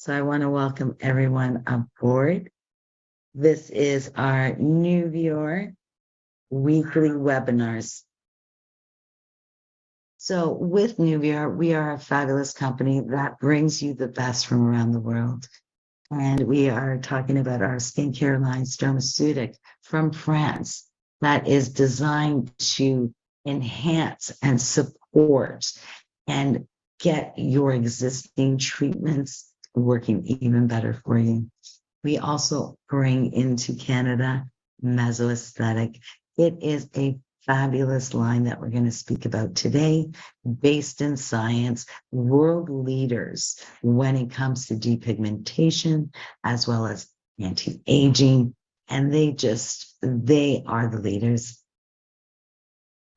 So I want to welcome everyone aboard. This is our New Viewer weekly webinars. So with New Viewer, we are a fabulous company that brings you the best from around the world. And we are talking about our skincare line, Dermaceutic from France, that is designed to enhance and support and get your existing treatments working even better for you. We also bring into Canada Mesoaesthetic. It is a fabulous line that we're going to speak about today, based in science, world leaders when it comes to depigmentation, as well as anti-aging, and they are the leaders.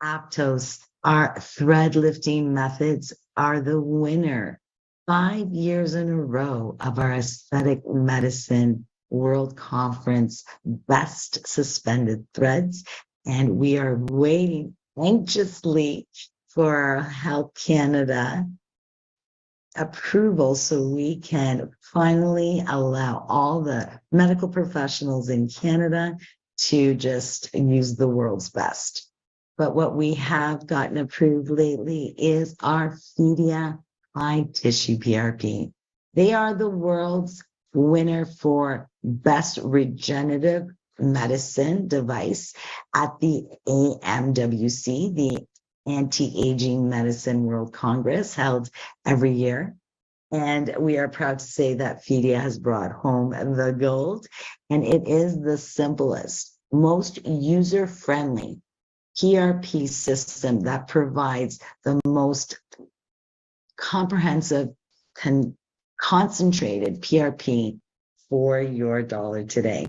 Aptos, our thread lifting methods, are the winner 5 years in a row of our aesthetic medicine world conference best suspended threads. And we are waiting anxiously for Health Canada approval so we can finally allow all the medical professionals in Canada to just use the world's best. But what we have gotten approved lately is our Phedia high tissue PRP. They are the world's winner for best regenerative medicine device at the AMWC, the Anti-Aging Medicine World Congress, held every year. And we are proud to say that Phedia has brought home the gold, and it is the simplest, most user-friendly PRP system that provides the most comprehensive, concentrated PRP for your dollar today.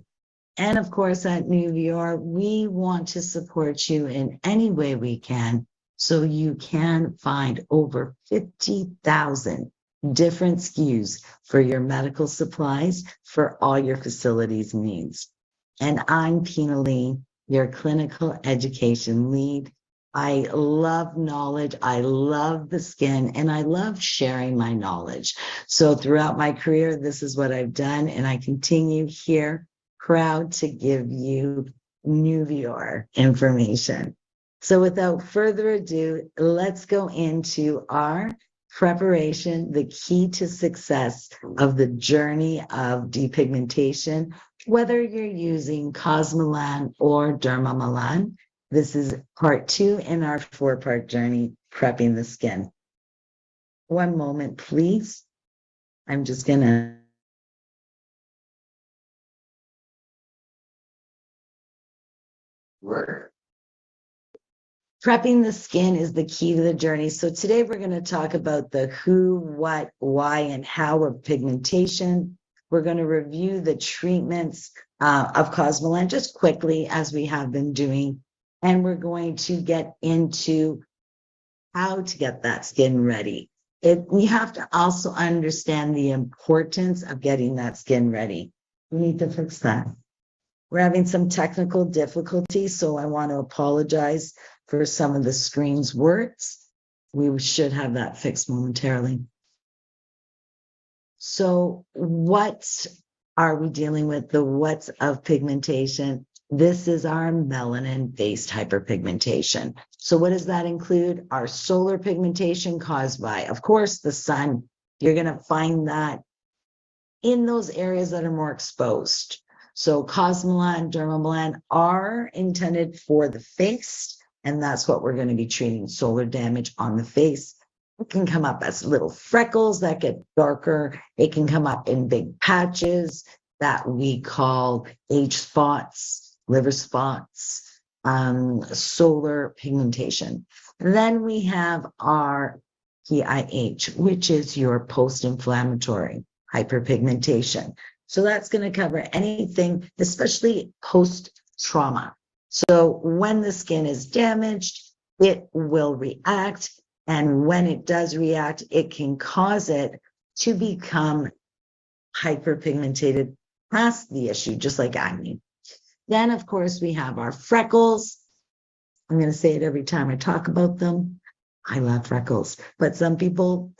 And of course, at New Viewer, we want to support you in any way we can, so you can find over 50,000 different SKUs for your medical supplies for all your facilities needs. And I'm Pina Lee, your clinical education lead. I love knowledge. I love the skin, and I love sharing my knowledge. So throughout my career, this is what I've done, and I continue here, proud to give you New Viewer information. So without further ado, let's go into our preparation, the key to success of the journey of depigmentation, whether you're using Cosmelan or Dermamelan. This is part 2 in our 4-part journey, prepping the skin. One moment, please. I'm just going to work. Prepping the skin is the key to the journey. So today we're going to talk about the who, what, why, and how of pigmentation. We're going to review the treatments of Cosmelan just quickly, as we have been doing. And we're going to get into how to get that skin ready. We have to also understand the importance of getting that skin ready. We need to fix that. We're having some technical difficulties, so I want to apologize for some of the screen's words. We should have that fixed momentarily. So what are we dealing with? The what's of pigmentation. This is our melanin-based hyperpigmentation. So what does that include? Our solar pigmentation caused by, of course, the sun. You're going to find that in those areas that are more exposed. So Cosmelan, Dermamelan are intended for the face, and that's what we're going to be treating, solar damage on the face. It can come up as little freckles that get darker. It can come up in big patches that we call age spots, liver spots, solar pigmentation. Then we have our PIH, which is your post-inflammatory hyperpigmentation. So that's going to cover anything, especially post-trauma. So when the skin is damaged, it will react. And when it does react, it can cause it to become hyperpigmented past the issue, just like acne. Then, of course, we have our freckles. I'm going to say it every time I talk about them. I love freckles, but some people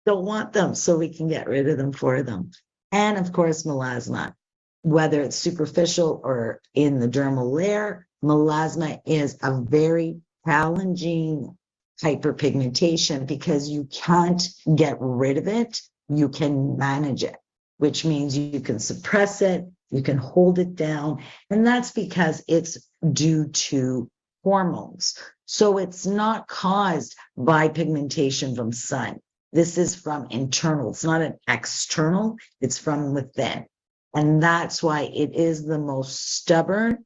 don't want them, so we can get rid of them for them. And of course, melasma, whether it's superficial or in the dermal layer, melasma is a very challenging hyperpigmentation because you can't get rid of it. You can manage it, which means you can suppress it, you can hold it down. And that's because it's due to hormones. So it's not caused by pigmentation from sun. This is from internal. It's not an external, it's from within. And that's why it is the most stubborn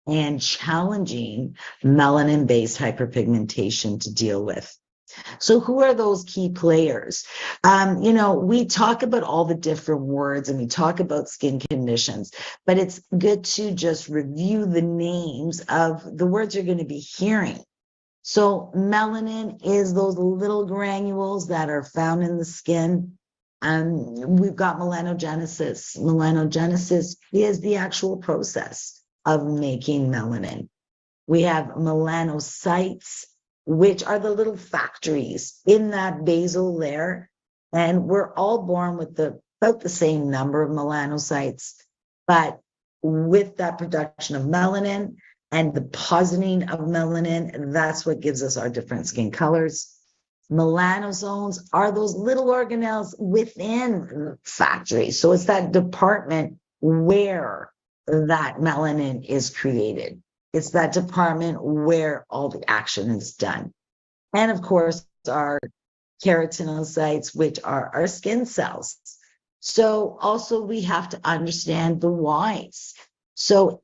and challenging melanin-based hyperpigmentation to deal with. So who are those key players? We talk about all the different words and we talk about skin conditions, but it's good to just review the names of the words you're going to be hearing. So melanin is those little granules that are found in the skin. We've got melanogenesis. Melanogenesis is the actual process of making melanin. We have melanocytes, which are the little factories in that basal layer. And we're all born with about the same number of melanocytes, but with that production of melanin and the positing of melanin, that's what gives us our different skin colors. Melanosomes are those little organelles within factories. So it's that department where that melanin is created. It's that department where all the action is done. And of course, our keratinocytes, which are our skin cells. So also we have to understand the whys. So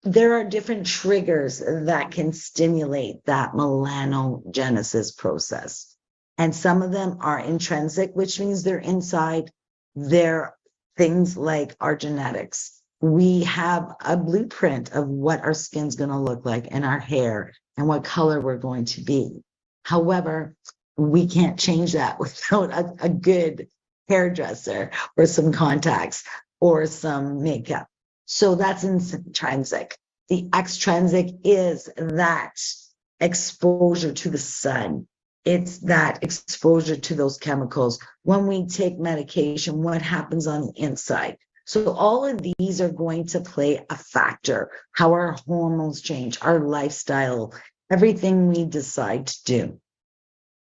there are different triggers that can stimulate that melanogenesis process. And some of them are intrinsic, which means they're inside. They're things like our genetics. We have a blueprint of what our skin's going to look like and our hair and what color we're going to be. However, we can't change that without a good hairdresser or some contacts or some makeup. So that's intrinsic. The extrinsic is that exposure to the sun. It's that exposure to those chemicals. When we take medication, what happens on the inside? So all of these are going to play a factor, how our hormones change, our lifestyle, everything we decide to do.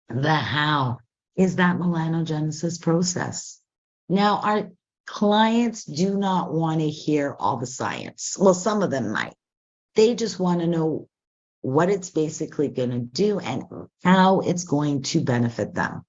The how is that melanogenesis process. Now, our clients do not want to hear all the science. Well, some of them might. They just want to know what it's basically going to do and how it's going to benefit them.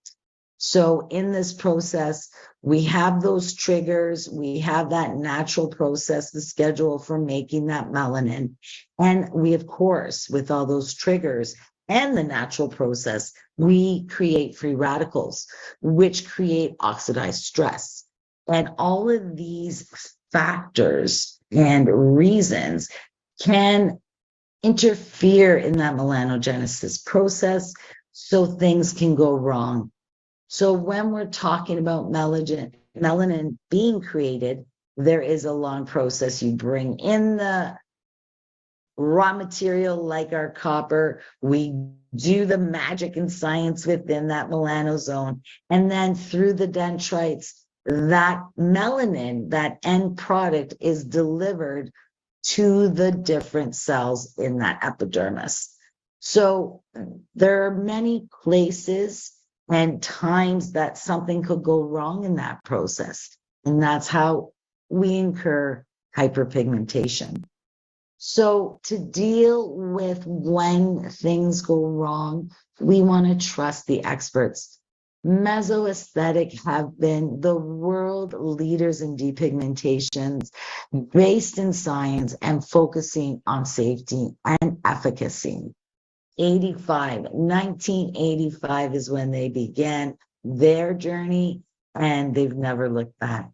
So in this process, we have those triggers, we have that natural process, the schedule for making that melanin. And we, of course, with all those triggers and the natural process, we create free radicals, which create oxidized stress. And all of these factors and reasons can interfere in that melanogenesis process, so things can go wrong. So when we're talking about melanin being created, there is a long process. You bring in the raw material like our copper. We do the magic and science within that melanosome. And then through the dendrites, that melanin, that end product, is delivered to the different cells in that epidermis. So there are many places and times that something could go wrong in that process. And that's how we incur hyperpigmentation. So to deal with when things go wrong, we want to trust the experts. Mesoaesthetic have been the world leaders in depigmentations based in science and focusing on safety and efficacy. 1985 is when they began their journey, and they've never looked back.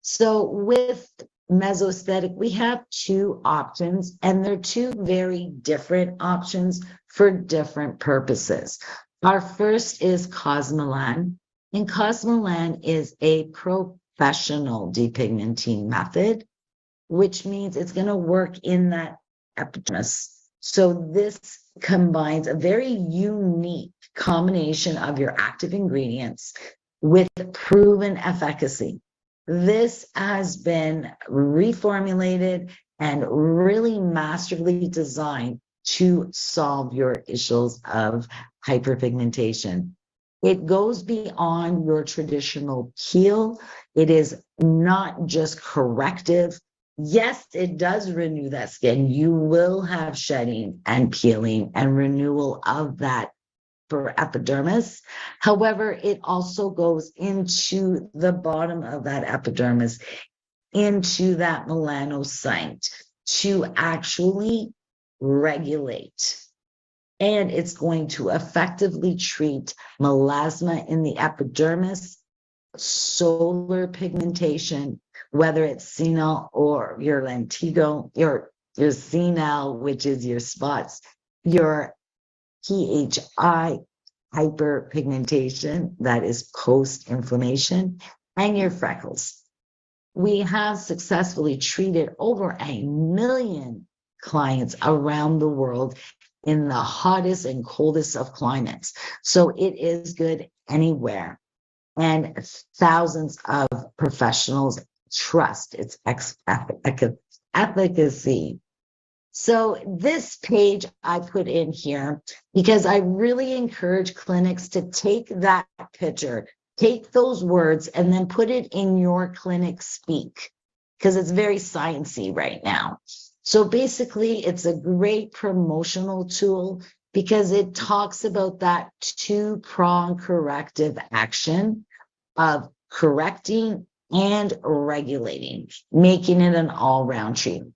So with mesoaesthetic, we have two options, and they're two very different options for different purposes. Our first is Cosmelan, and Cosmelan is a professional depigmenting method, which means it's going to work in that epidermis. So this combines a very unique combination of your active ingredients with proven efficacy. This has been reformulated and really masterfully designed to solve your issues of hyperpigmentation. It goes beyond your traditional peel. It is not just corrective. Yes, it does renew that skin. You will have shedding and peeling and renewal of that for epidermis. However, it also goes into the bottom of that epidermis, into that melanocyte to actually regulate. And it's going to effectively treat melasma in the epidermis, solar pigmentation, whether it's senile or your lentigo, your senile, which is your spots, your PHI hyperpigmentation, that is post-inflammation, and your freckles. We have successfully treated over 1 million clients around the world in the hottest and coldest of climates. So it is good anywhere. And thousands of professionals trust its efficacy. So this page I put in here because I really encourage clinics to take that picture, take those words, and then put it in your clinic speak, because it's very sciencey right now. So basically, it's a great promotional tool because it talks about that two-pronged corrective action of correcting and regulating, making it an all-round treatment.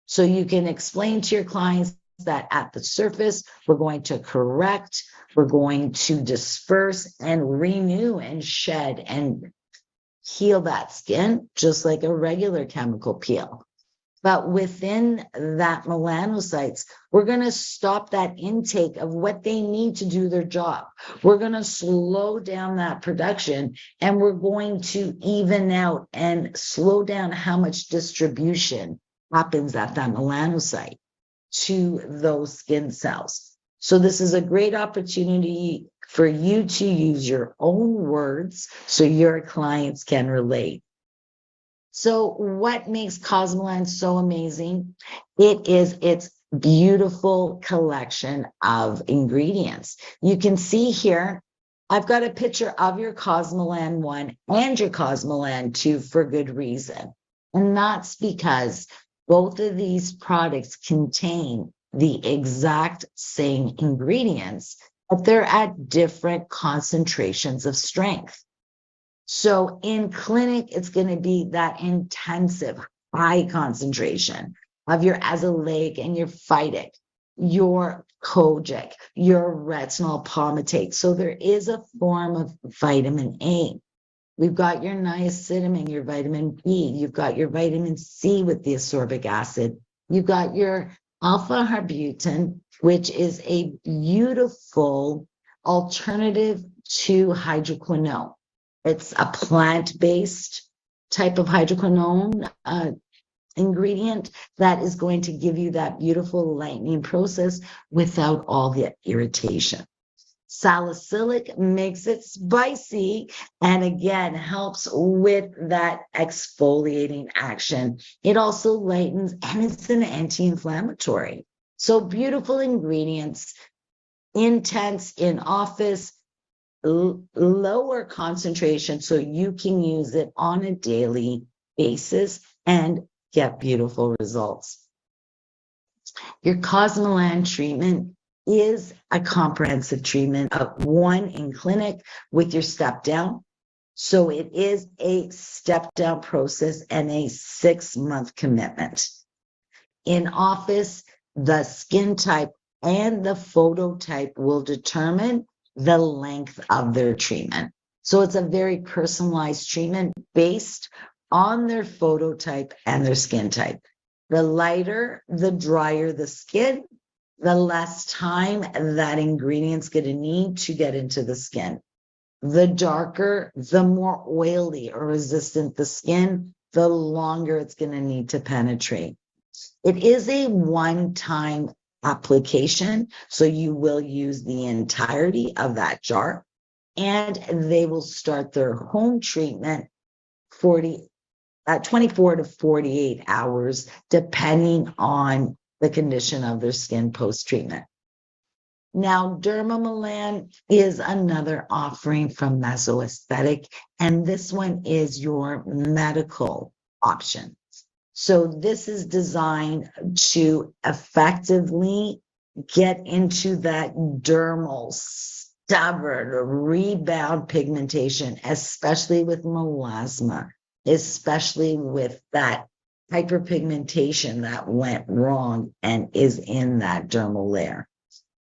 So you can explain to your clients that at the surface, we're going to correct, we're going to disperse and renew and shed and heal that skin, just like a regular chemical peel. But within that melanocytes, we're going to stop that intake of what they need to do their job. We're going to slow down that production, and we're going to even out and slow down how much distribution happens at that melanocyte to those skin cells. So this is a great opportunity for you to use your own words so your clients can relate. So what makes Cosmelan so amazing? It is its beautiful collection of ingredients. You can see here, I've got a picture of your Cosmelan 1 and your Cosmelan 2 for good reason. And that's because both of these products contain the exact same ingredients, but they're at different concentrations of strength. So in clinic, it's going to be that intensive, high concentration of your azelaic and your phytic, your kojic, your retinol palmitate. So there is a form of vitamin A. We've got your niacinamide, your vitamin B. You've got your vitamin C with the ascorbic acid. You've got your alpha-arbutin, which is a beautiful alternative to hydroquinone. It's a plant-based type of hydroquinone ingredient that is going to give you that beautiful lightening process without all the irritation. Salicylic makes it spicy and again helps with that exfoliating action. It also lightens and it's an anti-inflammatory. So beautiful ingredients, intense in office, lower concentration so you can use it on a daily basis and get beautiful results. Your Cosmelan treatment is a comprehensive treatment of one in clinic with your step down. So it is a step down process and a 6-month commitment. In office, the skin type and the phototype will determine the length of their treatment. So it's a very personalized treatment based on their phototype and their skin type. The lighter, the drier the skin, the less time that ingredient's going to need to get into the skin. The darker, the more oily or resistant the skin, the longer it's going to need to penetrate. It is a one-time application. So you will use the entirety of that jar, and they will start their home treatment 24 to 48 hours, depending on the condition of their skin post-treatment. Now, Dermamelan is another offering from Mesoaesthetic, and this one is your medical option. So this is designed to effectively get into that dermal, stubborn, rebound pigmentation, especially with melasma, especially with that hyperpigmentation that went wrong and is in that dermal layer.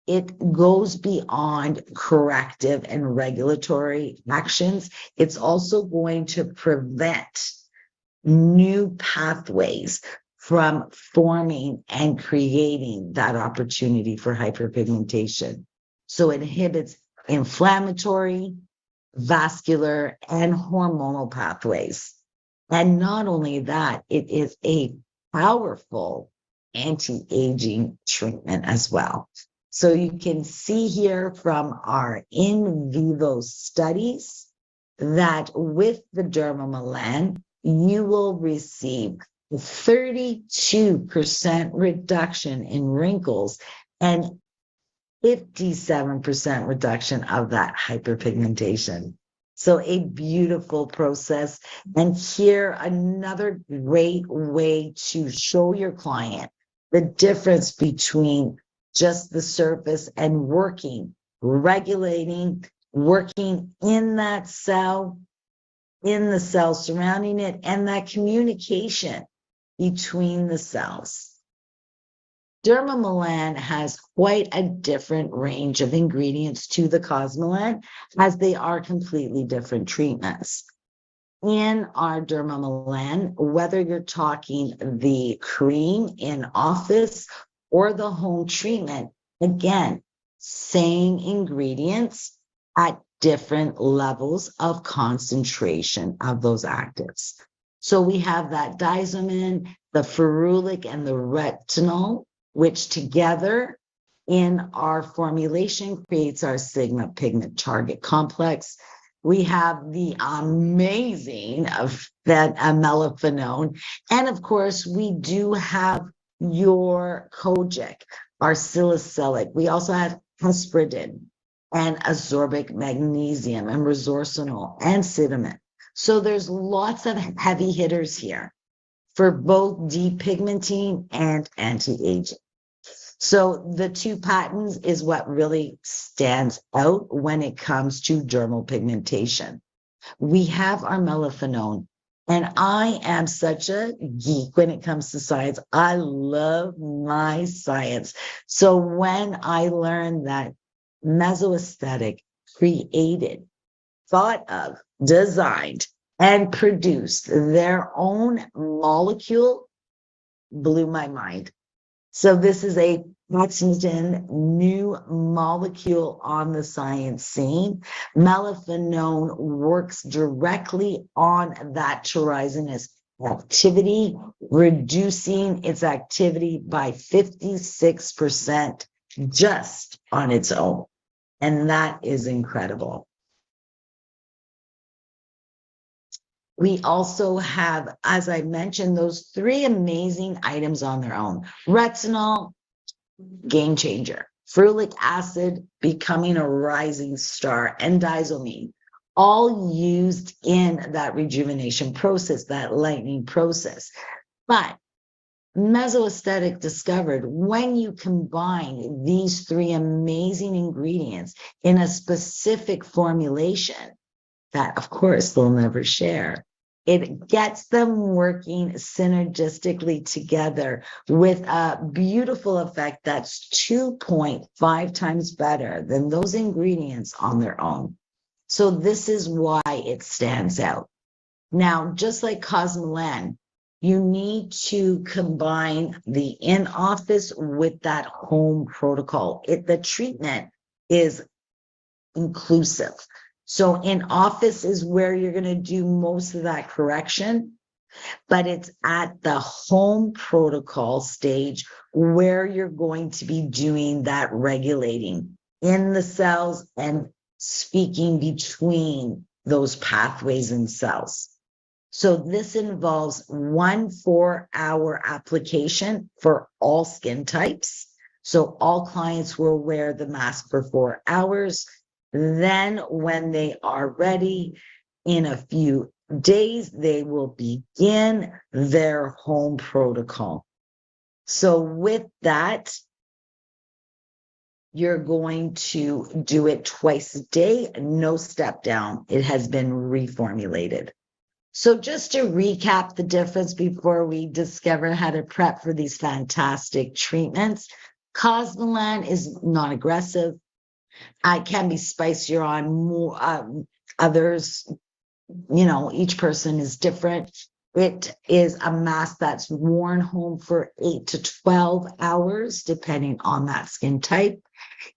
It goes beyond corrective and regulatory actions. It's also going to prevent new pathways from forming and creating that opportunity for hyperpigmentation. So it inhibits inflammatory, vascular, and hormonal pathways. And not only that, it is a powerful anti-aging treatment as well. So you can see here from our in vivo studies that with the Dermamelan, you will receive a 32% reduction in wrinkles and 57% reduction of that hyperpigmentation. So a beautiful process. And here, another great way to show your client the difference between just the surface and regulating, working in that cell, in the cell surrounding it, and that communication between the cells. Dermamelan has quite a different range of ingredients to the Cosmelan, as they are completely different treatments. In our Dermamelan, whether you're talking the cream in office or the home treatment, again, same ingredients at different levels of concentration of those actives. So we have that diazomin, the ferulic, and the retinol, which together in our formulation creates our sigma pigment target complex. We have the amazing melaphenone. And of course, we do have your kojic, our salicylic. We also have hesperidin and ascorbic magnesium and resorcinol and cinnamon. So there's lots of heavy hitters here for both depigmenting and anti-aging. So the 2 patents is what really stands out when it comes to dermal pigmentation. We have our melaphenone, and I am such a geek when it comes to science. I love my science. So when I learned that Mesoaesthetic created, thought of, designed, and produced their own molecule, blew my mind. So this is a patented new molecule on the science scene. Melaphenone works directly on that tyrosinase activity, reducing its activity by 56% just on its own. And that is incredible. We also have, as I mentioned, those 3 amazing items on their own. Retinol, game changer. Ferulic acid, becoming a rising star. And diazomin, all used in that rejuvenation process, that lightening process. But Mesoaesthetic discovered when you combine these 3 amazing ingredients in a specific formulation that, of course, they'll never share, it gets them working synergistically together with a beautiful effect that's 2.5 times better than those ingredients on their own. So this is why it stands out. Now, just like Cosmelan, you need to combine the in-office with that home protocol. The treatment is inclusive. So in office is where you're going to do most of that correction. but it's at the home protocol stage where you're going to be doing that regulating in the cells and speaking between those pathways in cells. So this involves 1 4-hour application for all skin types. So all clients will wear the mask for 4 hours. Then when they are ready, in a few days, they will begin their home protocol. So with that, you're going to do it twice a day, no step down. It has been reformulated. So just to recap the difference before we discover how to prep for these fantastic treatments, Cosmelan is non-aggressive. It can be spicier on more others. You know, each person is different. It is a mask that's worn home for 8 to 12 hours, depending on that skin type.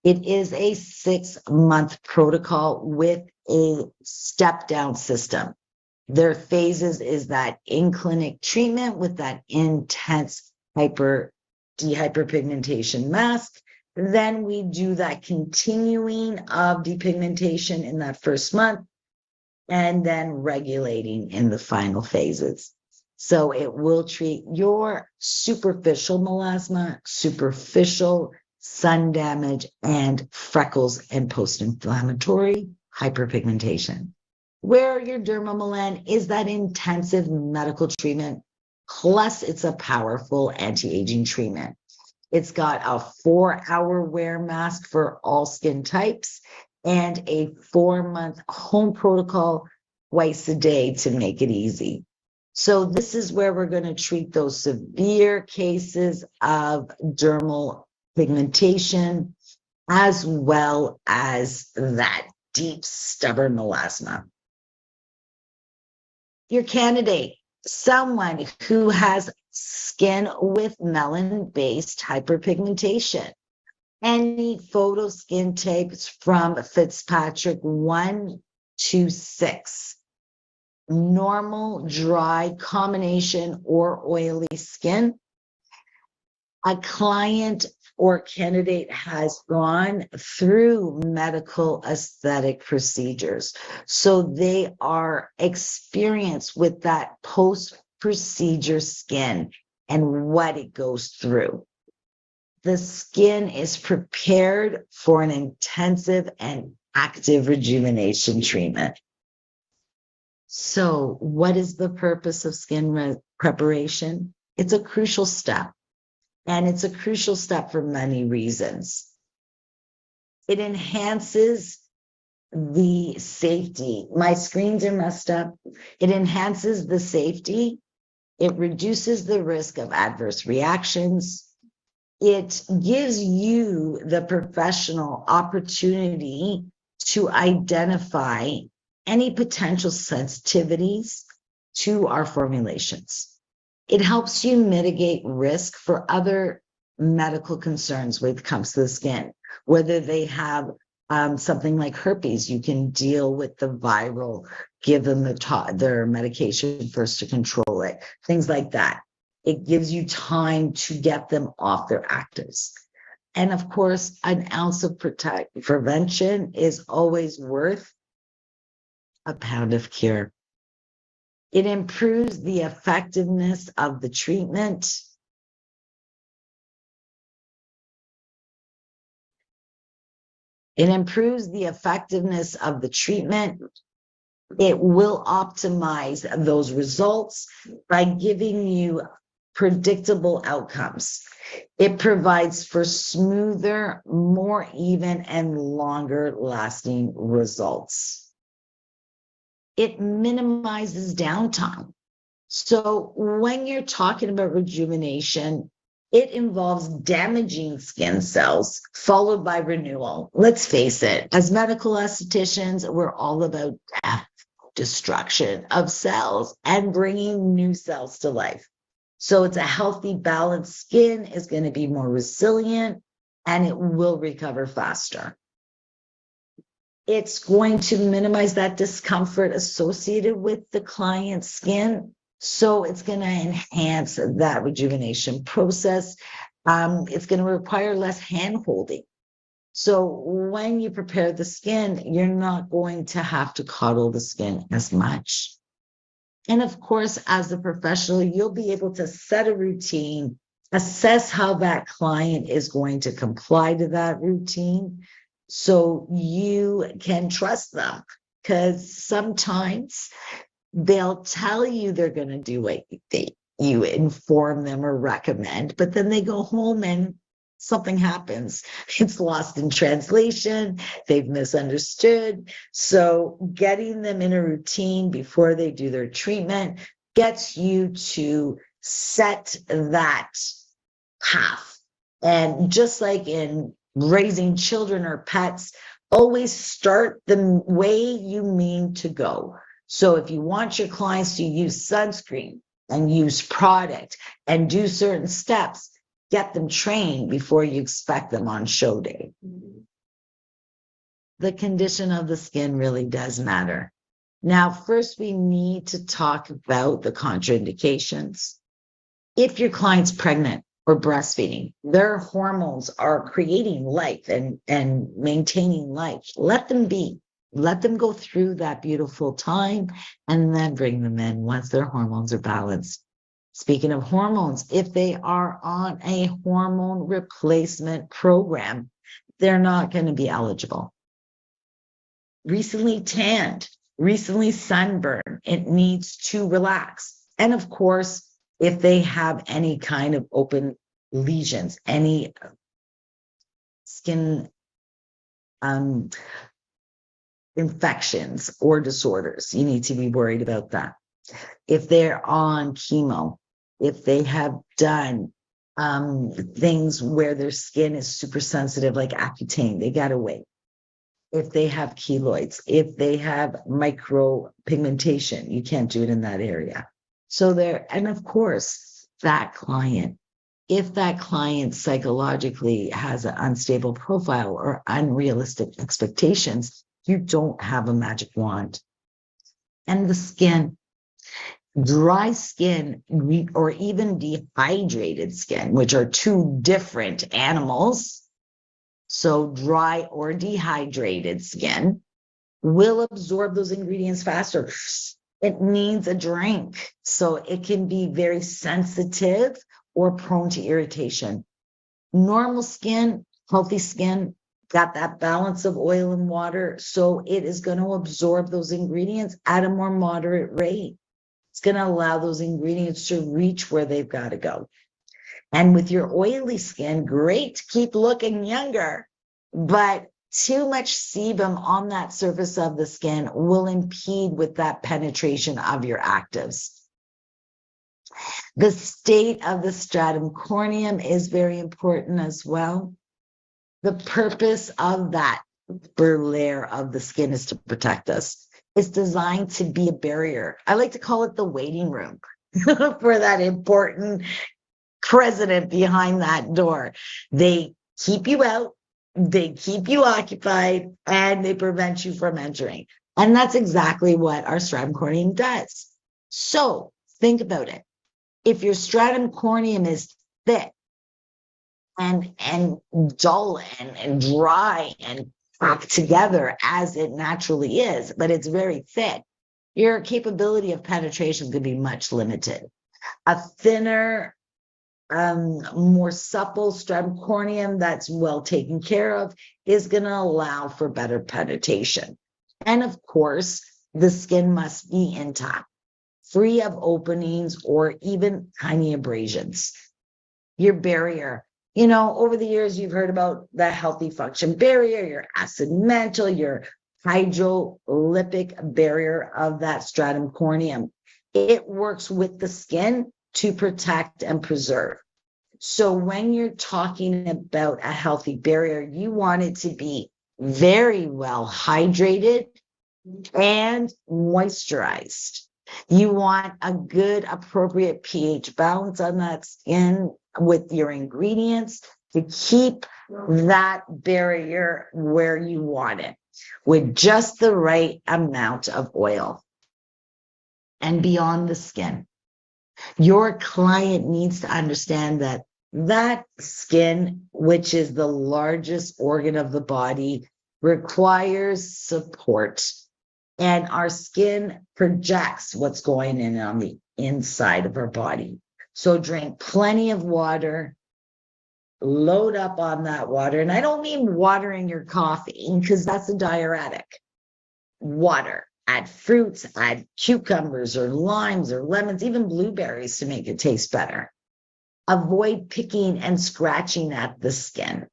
It is a 6-month protocol with a step-down system. Their phases is that in-clinic treatment with that intense dehyperpigmentation mask. Then we do that continuing of depigmentation in that first month, and then regulating in the final phases. So it will treat your superficial melasma, superficial sun damage, and freckles and post-inflammatory hyperpigmentation. Where your Dermamelan is that intensive medical treatment, plus it's a powerful anti-aging treatment. It's got a 4-hour wear mask for all skin types and a 4-month home protocol twice a day to make it easy. So this is where we're going to treat those severe cases of dermal pigmentation, as well as that deep, stubborn melasma. Your candidate, someone who has skin with melanin-based hyperpigmentation. Any photo skin types from Fitzpatrick 1 to 6. Normal, dry, combination, or oily skin. A client or candidate has gone through medical aesthetic procedures. So they are experienced with that post-procedure skin and what it goes through. The skin is prepared for an intensive and active rejuvenation treatment. So what is the purpose of skin preparation? It's a crucial step. And it's a crucial step for many reasons. It enhances the safety. My screens are messed up. It enhances the safety. It reduces the risk of adverse reactions. It gives you the professional opportunity to identify any potential sensitivities to our formulations. It helps you mitigate risk for other medical concerns when it comes to the skin, whether they have something like herpes. You can deal with the viral, give them their medication first to control it, things like that. It gives you time to get them off their actives. And of course, an ounce of prevention is always worth a pound of cure. It improves the effectiveness of the treatment. It improves the effectiveness of the treatment. It will optimize those results by giving you predictable outcomes. It provides for smoother, more even, and longer lasting results. It minimizes downtime. So when you're talking about rejuvenation, it involves damaging skin cells followed by renewal. Let's face it, as medical estheticians, we're all about death, destruction of cells, and bringing new cells to life. So it's a healthy, balanced skin is going to be more resilient and it will recover faster. It's going to minimize that discomfort associated with the client's skin. So it's going to enhance that rejuvenation process. It's going to require less hand holding. So when you prepare the skin, you're not going to have to coddle the skin as much. And of course, as a professional, you'll be able to set a routine, assess how that client is going to comply to that routine so you can trust them. Because sometimes they'll tell you they're going to do what you inform them or recommend, but then they go home and something happens. It's lost in translation. They've misunderstood. So getting them in a routine before they do their treatment gets you to set that path. And just like in raising children or pets, always start the way you mean to go. So if you want your clients to use sunscreen and use product and do certain steps, get them trained before you expect them on show day. The condition of the skin really does matter. Now, first, we need to talk about the contraindications. If your client's pregnant or breastfeeding, their hormones are creating life and maintaining life. Let them be. Let them go through that beautiful time and then bring them in once their hormones are balanced. Speaking of hormones, if they are on a hormone replacement program, they're not going to be eligible. Recently tanned, recently sunburned, it needs to relax. And of course, if they have any kind of open lesions, any skin infections or disorders, you need to be worried about that. If they're on chemo, if they have done things where their skin is super sensitive, like Accutane, they got to wait. If they have keloids, if they have micropigmentation, you can't do it in that area. So there, and of course, that client, if that client psychologically has an unstable profile or unrealistic expectations, you don't have a magic wand. And the skin, dry skin or even dehydrated skin, which are two different animals. So dry or dehydrated skin will absorb those ingredients faster. It needs a drink. So it can be very sensitive or prone to irritation. Normal skin, healthy skin, got that balance of oil and water. So it is going to absorb those ingredients at a more moderate rate. It's going to allow those ingredients to reach where they've got to go. And with your oily skin, great to keep looking younger, but too much sebum on that surface of the skin will impede with that penetration of your actives. The state of the stratum corneum is very important as well. The purpose of that upper layer of the skin is to protect us. It's designed to be a barrier. I like to call it the waiting room for that important president behind that door. They keep you out, they keep you occupied, and they prevent you from entering. And that's exactly what our stratum corneum does. So think about it. If your stratum corneum is thick and dull and dry and packed together as it naturally is, but it's very thick, your capability of penetration could be much limited. A thinner, more supple stratum corneum that's well taken care of is going to allow for better penetration. And of course, the skin must be intact, free of openings or even tiny abrasions. Your barrier, over the years, you've heard about the healthy function barrier, your acid mantle, your hydrolytic barrier of that stratum corneum. It works with the skin to protect and preserve. So when you're talking about a healthy barrier, you want it to be very well hydrated and moisturized. You want a good, appropriate pH balance on that skin with your ingredients to keep that barrier where you want it with just the right amount of oil. And beyond the skin, Your client needs to understand that that skin, which is the largest organ of the body, requires support. And our skin projects what's going on the inside of our body. So drink plenty of water, load up on that water. And I don't mean watering your coffee because that's a diuretic. Water, add fruits, add cucumbers or limes or lemons, even blueberries to make it taste better. Avoid picking and scratching at the skin.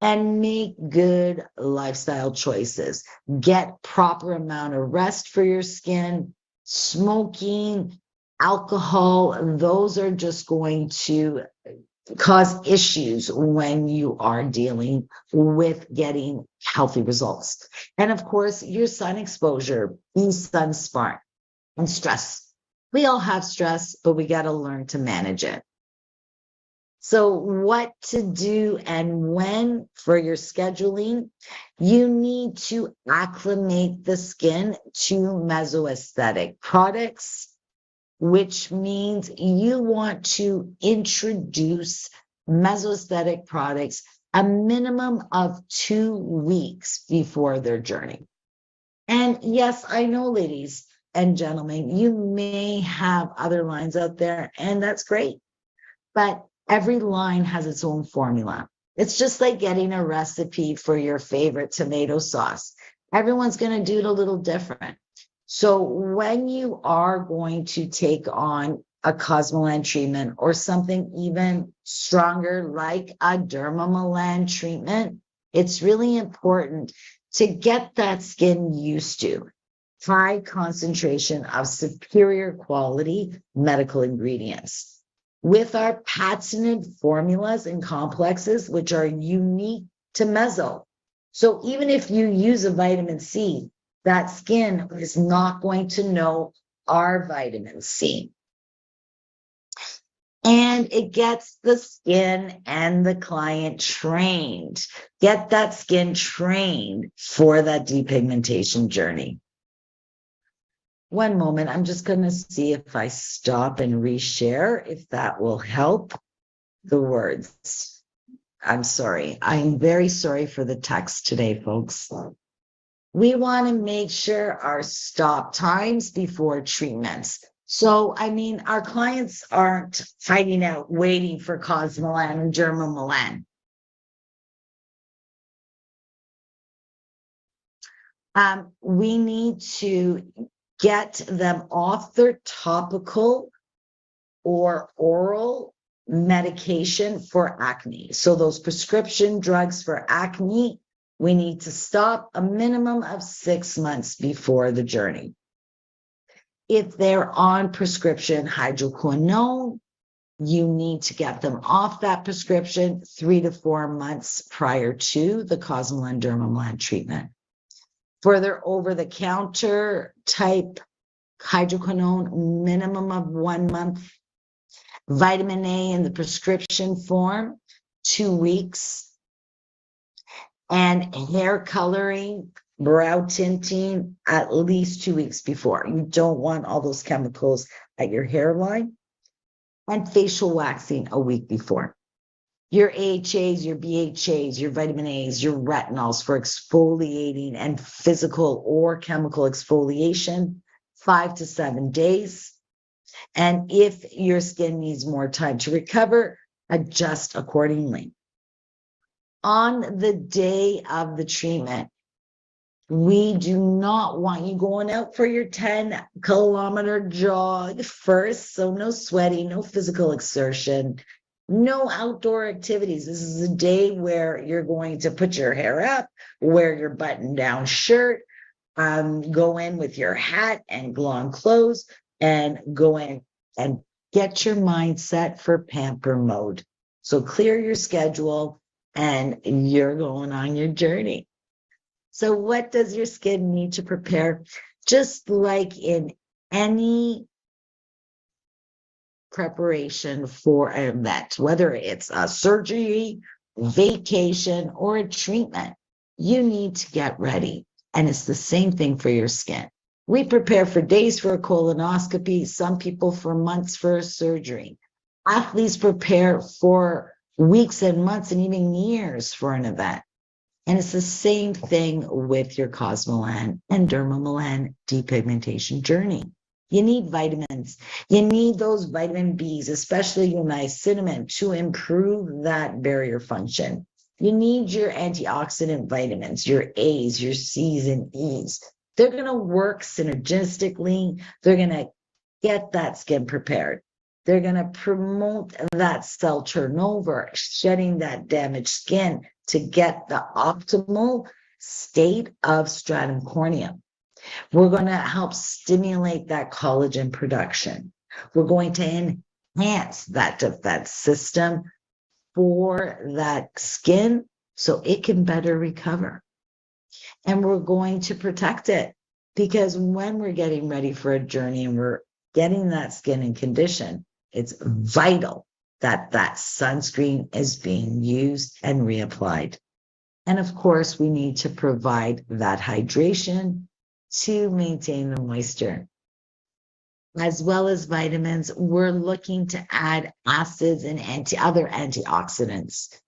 And make good lifestyle choices. Get proper amount of rest for your skin. Smoking, alcohol, those are just going to cause issues when you are dealing with getting healthy results. And of course, your sun exposure, be sun smart, and stress. We all have stress, but we got to learn to manage it. So what to do and when for your scheduling, you need to acclimate the skin to mesoaesthetic products, which means you want to introduce mesoaesthetic products a minimum of 2 weeks before their journey. And yes, I know, ladies and gentlemen, you may have other lines out there, and that's great. But every line has its own formula. It's just like getting a recipe for your favorite tomato sauce. Everyone's going to do it a little different. So when you are going to take on a Cosmelan treatment or something even stronger like a Dermamelan treatment, it's really important to get that skin used to high concentration of superior quality medical ingredients. With our patented formulas and complexes, which are unique to meso. So even if you use a vitamin C, that skin is not going to know our vitamin C. And it gets the skin and the client trained. Get that skin trained for that depigmentation journey. One moment, I'm just going to see if I stop and reshare, if that will help the words. I'm sorry. I'm very sorry for the text today, folks. We want to make sure our stop times before treatments. So, I mean, our clients aren't fighting out waiting for Cosmelan and Dermamelan. We need to get them off their topical or oral medication for acne. So those prescription drugs for acne, we need to stop a minimum of 6 months before the journey. If they're on prescription hydroquinone, you need to get them off that prescription 3 to 4 months prior to the Cosmelan Dermamelan treatment. Further over-the-counter type hydroquinone, minimum of 1 month. Vitamin A in the prescription form, 2 weeks. And hair coloring, brow tinting, at least 2 weeks before. You don't want all those chemicals at your hairline. And facial waxing a week before. Your AHAs, your BHAs, your vitamin A's, your retinols for exfoliating and physical or chemical exfoliation, 5 to 7 days. And if your skin needs more time to recover, adjust accordingly. On the day of the treatment, we do not want you going out for your 10-kilometer jog first. So no sweating, no physical exertion. No outdoor activities. This is a day where you're going to put your hair up, wear your button-down shirt, go in with your hat and long clothes, and go in and get your mind set for pamper mode. So clear your schedule, and you're going on your journey. So what does your skin need to prepare? Just like in any preparation for an event, whether it's a surgery, vacation, or a treatment, you need to get ready. And it's the same thing for your skin. We prepare for days for a colonoscopy, some people for months for a surgery. Athletes prepare for weeks and months and even years for an event. And it's the same thing with your Cosmelan and Dermamelan depigmentation journey. You need vitamins. You need those vitamin Bs, especially your niacinamide, to improve that barrier function. You need your antioxidant vitamins, your A's, your C's and E's. They're going to work synergistically. They're going to get that skin prepared. They're going to promote that cell turnover, shedding that damaged skin to get the optimal state of stratum corneum. We're going to help stimulate that collagen production. We're going to enhance that defense system for that skin so it can better recover. And we're going to protect it, because when we're getting ready for a journey and we're getting that skin in condition, it's vital that that sunscreen is being used and reapplied. And of course, we need to provide that hydration to maintain the moisture. As well as vitamins, we're looking to add acids and other antioxidants.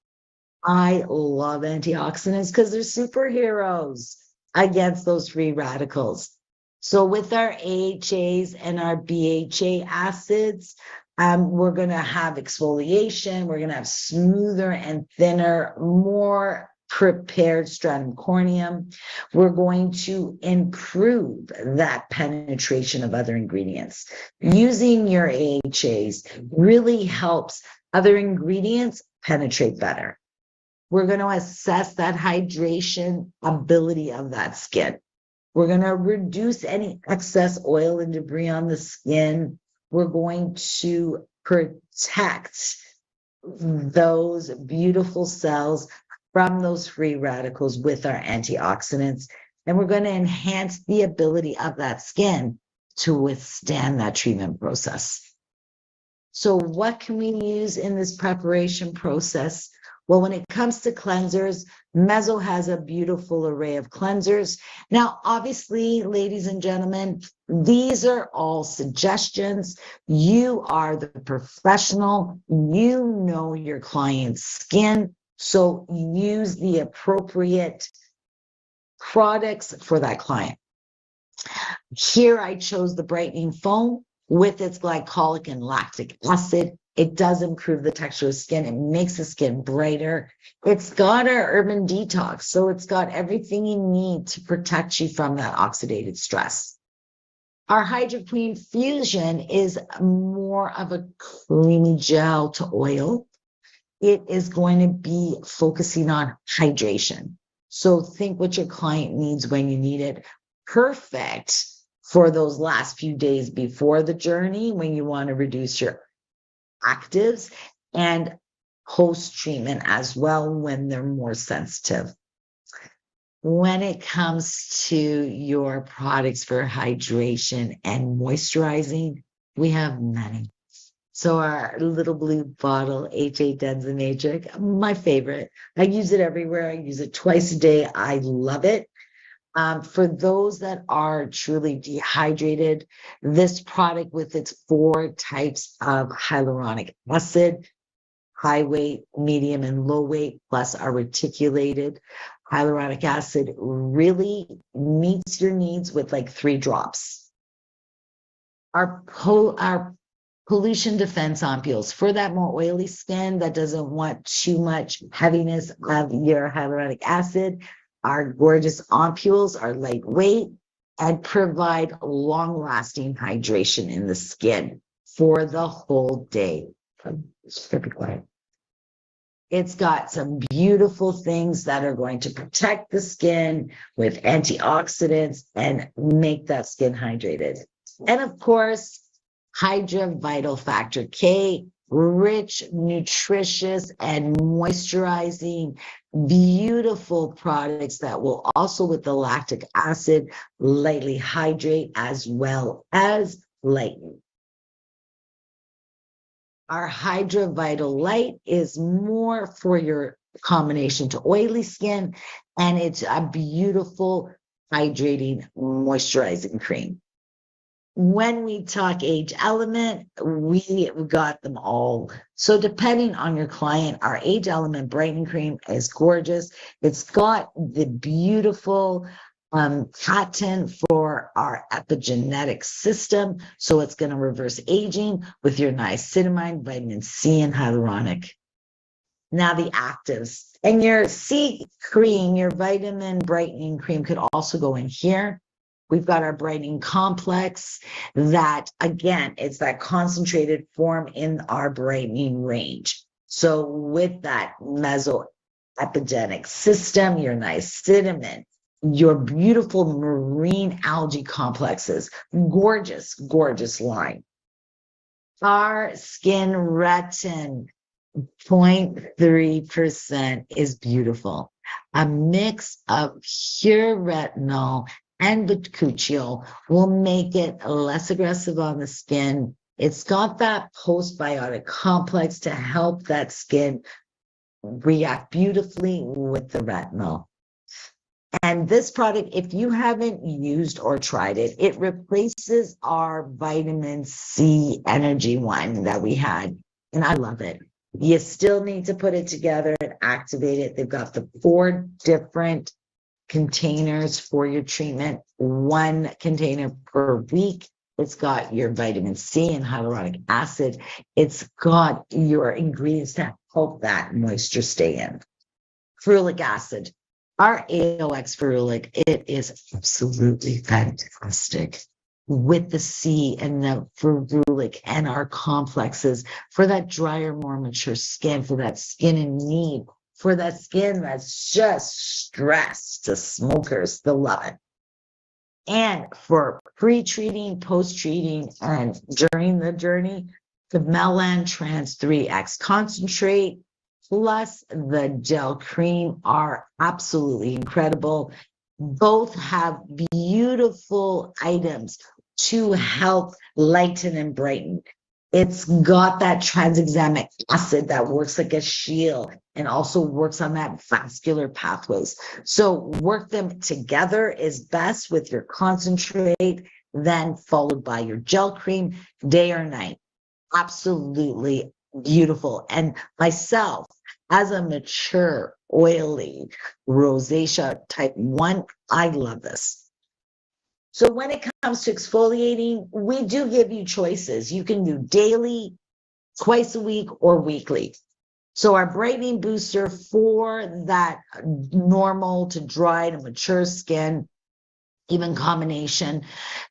I love antioxidants because they're superheroes against those free radicals. So with our AHAs and our BHA acids, we're going to have exfoliation. We're going to have smoother and thinner, more prepared stratum corneum. We're going to improve that penetration of other ingredients. Using your AHAs really helps other ingredients penetrate better. We're going to assess that hydration ability of that skin. We're going to reduce any excess oil and debris on the skin. We're going to protect those beautiful cells from those free radicals with our antioxidants. And we're going to enhance the ability of that skin to withstand that treatment process. So what can we use in this preparation process? Well, when it comes to cleansers, Mezzo has a beautiful array of cleansers. Now, obviously, ladies and gentlemen, these are all suggestions. You are the professional. You know your client's skin. So use the appropriate products for that client. Here I chose the brightening foam with its glycolic and lactic acid. It does improve the texture of skin. It makes the skin brighter. It's got our urban detox, so it's got everything you need to protect you from that oxidative stress. Our Hydro Queen Fusion is more of a creamy gel to oil. It is going to be focusing on hydration. So think what your client needs when you need it. Perfect for those last few days before the journey when you want to reduce your actives, and post-treatment as well when they're more sensitive. When it comes to your products for hydration and moisturizing, we have many. So our little blue bottle, HA Densamatrix, my favorite. I use it everywhere. I use it twice a day. I love it. For those that are truly dehydrated, this product with its 4 types of hyaluronic acid, high weight, medium, and low weight, plus our reticulated hyaluronic acid, really meets your needs with like 3 drops. Our pollution defense ampules for that more oily skin that doesn't want too much heaviness of your hyaluronic acid. Our gorgeous ampules are lightweight and provide long-lasting hydration in the skin for the whole day. It's got some beautiful things that are going to protect the skin with antioxidants and make that skin hydrated. And of course, Hydra Vital Factor K, rich, nutritious, and moisturizing, beautiful products that will also, with the lactic acid, lightly hydrate as well as lighten. Our Hydra Vital Light is more for your combination to oily skin, and it's a beautiful hydrating, moisturizing cream. When we talk age element, we've got them all. So depending on your client, our age element brightening cream is gorgeous. It's got the beautiful patent for our epigenetic system. So it's going to reverse aging with your niacinamide, vitamin C, and hyaluronic. Now the actives. And your C cream, your vitamin brightening cream could also go in here. We've got our brightening complex that, again, it's that concentrated form in our brightening range. So with that mesoepigenic system, your niacinamide, your beautiful marine algae complexes, gorgeous, gorgeous line. Our skin retin, 0.3% is beautiful. A mix of pure retinol and bakuchiol will make it less aggressive on the skin. It's got that postbiotic complex to help that skin react beautifully with the retinol. And this product, if you haven't used or tried it, it replaces our vitamin C energy one that we had. And I love it. You still need to put it together and activate it. They've got the 4 different containers for your treatment, 1 container per week. It's got your vitamin C and hyaluronic acid. It's got your ingredients to help that moisture stay in. Ferulic acid. Our AOX ferulic, it is absolutely fantastic with the C and the ferulic and our complexes for that drier, more mature skin, for that skin in need, for that skin that's just stressed. The smokers, they'll love it. And for pre-treating, post-treating, and during the journey, the Cosmelan Trans 3X concentrate plus the gel cream are absolutely incredible. Both have beautiful items to help lighten and brighten. It's got that tranexamic acid that works like a shield and also works on that vascular pathways. So work them together is best with your concentrate, then followed by your gel cream, day or night. Absolutely beautiful. And myself, as a mature, oily, rosacea type 1, I love this. So when it comes to exfoliating, we do give you choices. You can do daily, twice a week, or weekly. So our brightening booster for that normal to dry to mature skin, even combination,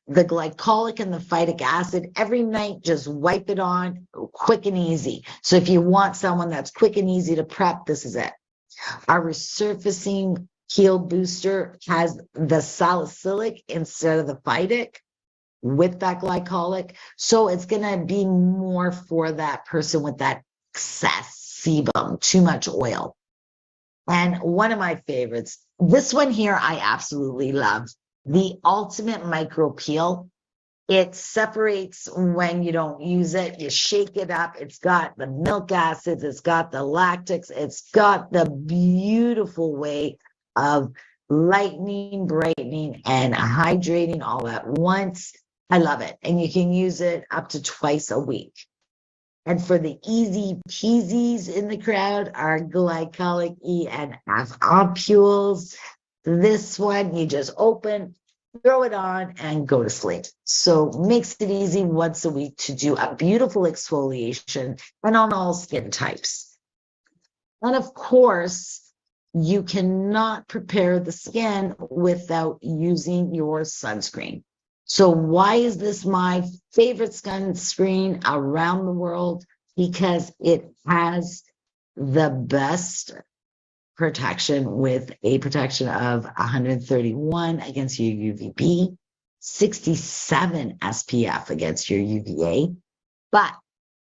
the glycolic and the phytic acid, every night, just wipe it on, quick and easy. So if you want someone that's quick and easy to prep, this is it. Our resurfacing Peel booster has the salicylic instead of the phytic with that glycolic. So it's going to be more for that person with that excess sebum, too much oil. And one of my favorites, this one here, I absolutely love. The Ultimate Micro Peel. It separates when you don't use it. You shake it up. It's got the milk acids. It's got the lactics. It's got the beautiful way of lightening, brightening, and hydrating all at once. I love it. And you can use it up to twice a week. And for the easy peasies in the crowd, our glycolic E and F ampules. This one, you just open, throw it on, and go to sleep. So makes it easy once a week to do a beautiful exfoliation and on all skin types. And of course, you cannot prepare the skin without using your sunscreen. So why is this my favorite sunscreen around the world? Because it has the best protection with a protection of 131 against your UVB, 67 SPF against your UVA. But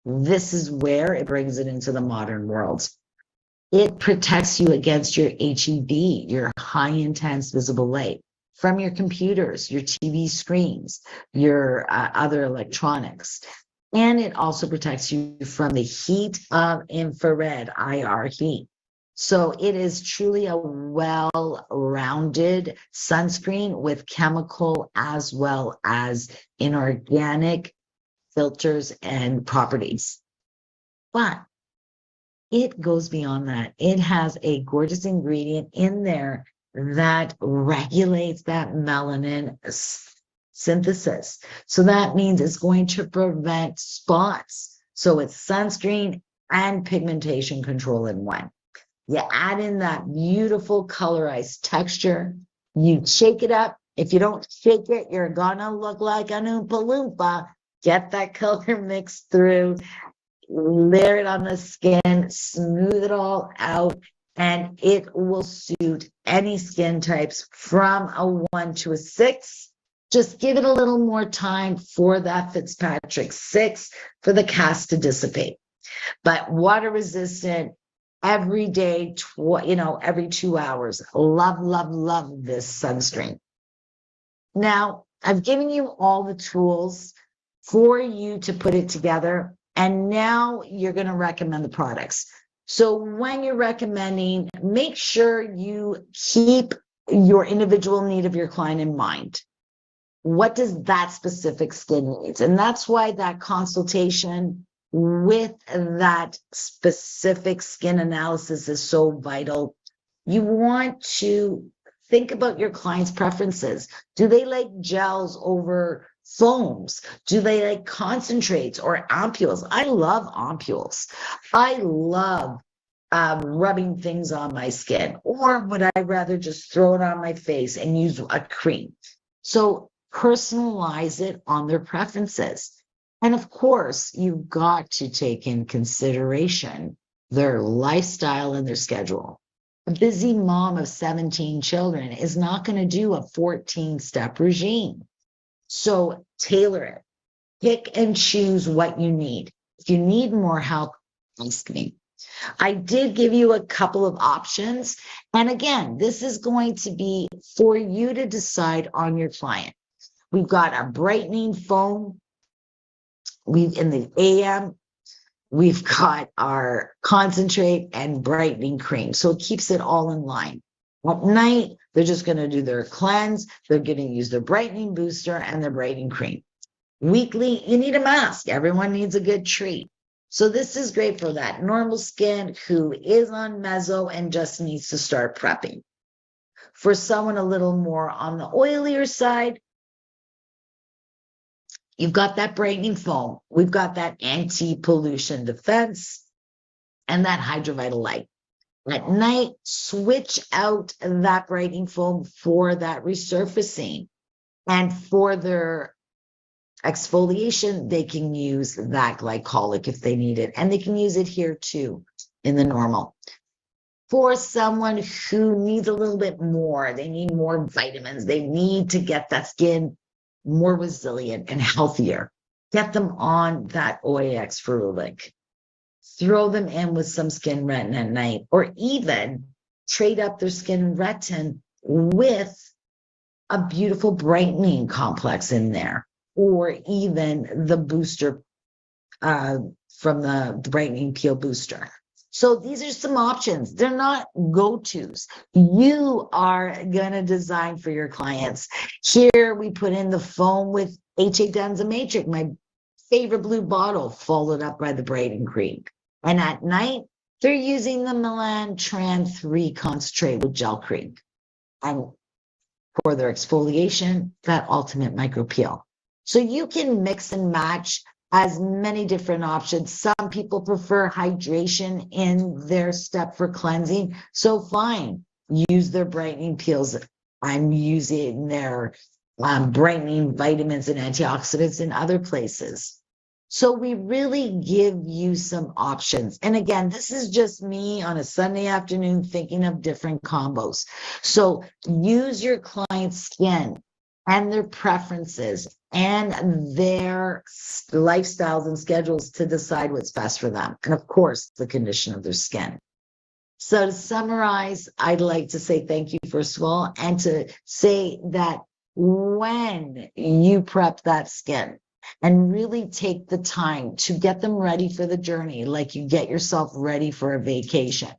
this is where it brings it into the modern world. It protects you against your HEV, your high intense visible light, from your computers, your TV screens, your other electronics. And it also protects you from the heat of infrared, IR heat. So it is truly a well-rounded sunscreen with chemical as well as inorganic filters and properties. But it goes beyond that. It has a gorgeous ingredient in there that regulates that melanin synthesis. So that means it's going to prevent spots. So it's sunscreen and pigmentation control in one. You add in that beautiful colorized texture. You shake it up. If you don't shake it, you're gonna look like an Oompa Loompa. Get that color mixed through, layer it on the skin, smooth it all out, and it will suit any skin types from a 1 to a 6. Just give it a little more time for that Fitzpatrick 6 for the cast to dissipate. But water resistant, every day, every 2 hours. Love, love, love this sunscreen. Now, I've given you all the tools for you to put it together, and now you're going to recommend the products. So when you're recommending, make sure you keep your individual need of your client in mind. What does that specific skin needs? And that's why that consultation with that specific skin analysis is so vital. You want to think about your client's preferences. Do they like gels over foams? Do they like concentrates or ampules? I love ampules. I love rubbing things on my skin, or would I rather just throw it on my face and use a cream? So personalize it on their preferences. And of course, you've got to take in consideration their lifestyle and their schedule. A busy mom of 17 children is not going to do a 14-step regime. So tailor it. Pick and choose what you need. If you need more help, ask me. I did give you a couple of options. And again, this is going to be for you to decide on your client. We've got a brightening foam. In the AM, we've got our concentrate and brightening cream. So it keeps it all in line. At night, they're just going to do their cleanse. They're going to use their brightening booster and their brightening cream. Weekly, you need a mask. Everyone needs a good treat. So this is great for that normal skin who is on meso and just needs to start prepping. For someone a little more on the oilier side, you've got that brightening foam. We've got that anti-pollution defense and that Hydrovital Light. At night, switch out that brightening foam for that resurfacing. And for their exfoliation, they can use that glycolic if they need it. And they can use it here too in the normal. For someone who needs a little bit more, they need more vitamins, they need to get that skin more resilient and healthier, get them on that OAX Ferulic. Throw them in with some skin retin at night, or even trade up their skin retin with a beautiful brightening complex in there, or even the booster from the brightening peel booster. So these are some options. They're not go-tos. You are going to design for your clients. Here we put in the foam with HA Denza my favorite blue bottle, followed up by the brightening cream. And at night, they're using the Melan Tran 3 concentrate with gel cream. And for their exfoliation, that ultimate micro peel. So you can mix and match as many different options. Some people prefer hydration in their step for cleansing. So fine, use their brightening peels. I'm using their brightening vitamins and antioxidants in other places. So we really give you some options. And again, this is just me on a Sunday afternoon thinking of different combos. So use your client's skin and their preferences and their lifestyles and schedules to decide what's best for them. And of course, the condition of their skin. So to summarize, I'd like to say thank you, first of all, and to say that when you prep that skin and really take the time to get them ready for the journey, like you get yourself ready for a vacation,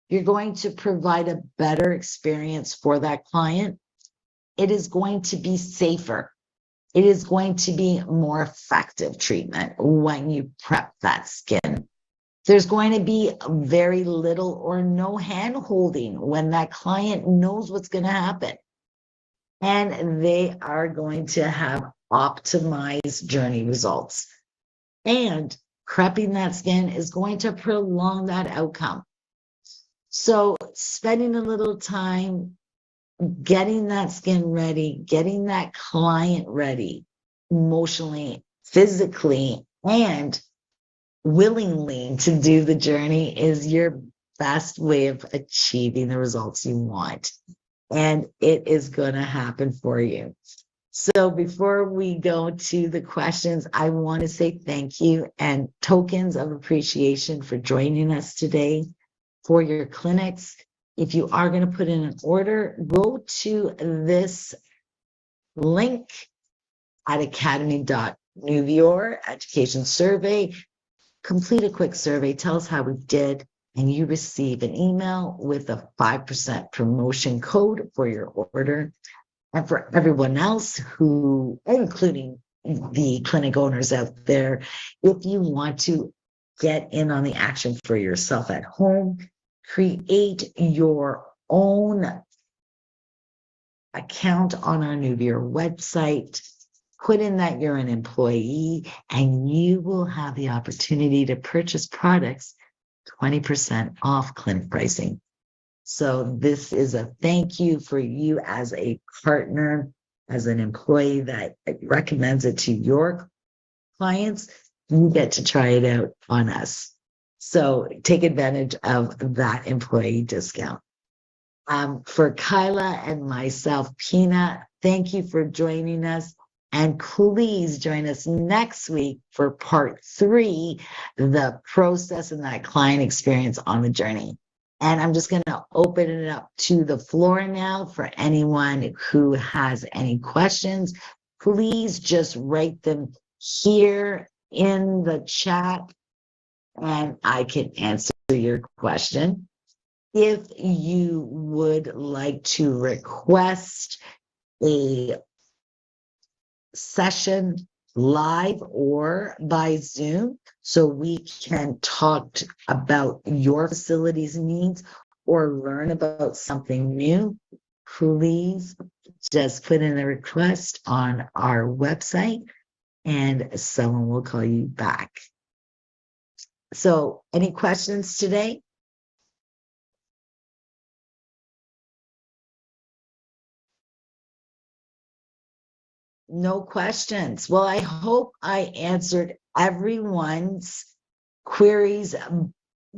You're going to provide a better experience for that client. It is going to be safer. It is going to be more effective treatment when you prep that skin. There's going to be very little or no hand holding when that client knows what's going to happen. And they are going to have optimized journey results. And prepping that skin is going to prolong that outcome. So spending a little time getting that skin ready, getting that client ready, emotionally, physically, and willingly to do the journey is your best way of achieving the results you want. And it is going to happen for you. So before we go to the questions, I want to say thank you and tokens of appreciation for joining us today for your clinics. If you are going to put in an order, go to this link at academy.nuvior education survey. Complete a quick survey, tell us how we did, and you receive an email with a 5% promotion code for your order. And for everyone else who, including the clinic owners out there, if you want to get in on the action for yourself at home, create your own account on our Nuvior website, put in that you're an employee, and you will have the opportunity to purchase products 20% off clinic pricing. So this is a thank you for you as a partner, as an employee that recommends it to your clients. You get to try it out on us. So take advantage of that employee discount. For Kyla and myself, Pina, thank you for joining us. And please join us next week for part 3, the process and that client experience on the journey. And I'm just going to open it up to the floor now for anyone who has any questions. Please just write them here in the chat and I can answer your question. If you would like to request a session live or by Zoom so we can talk about your facility's needs or learn about something new, please just put in a request on our website and someone will call you back. So any questions today? No questions. Well, I hope I answered everyone's queries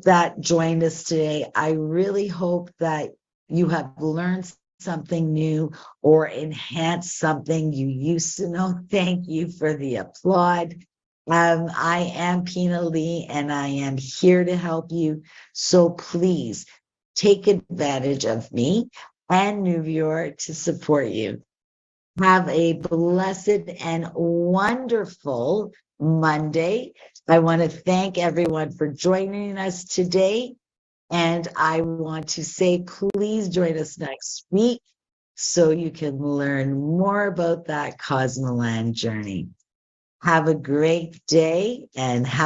that joined us today. I really hope that you have learned something new or enhanced something you used to know. Thank you for the applaud. I am Pina Lee and I am here to help you. So please take advantage of me and Nuvior to support you. Have a blessed and wonderful Monday. I want to thank everyone for joining us today. And I want to say, please join us next week so you can learn more about that Cosmelan journey. Have a great day and have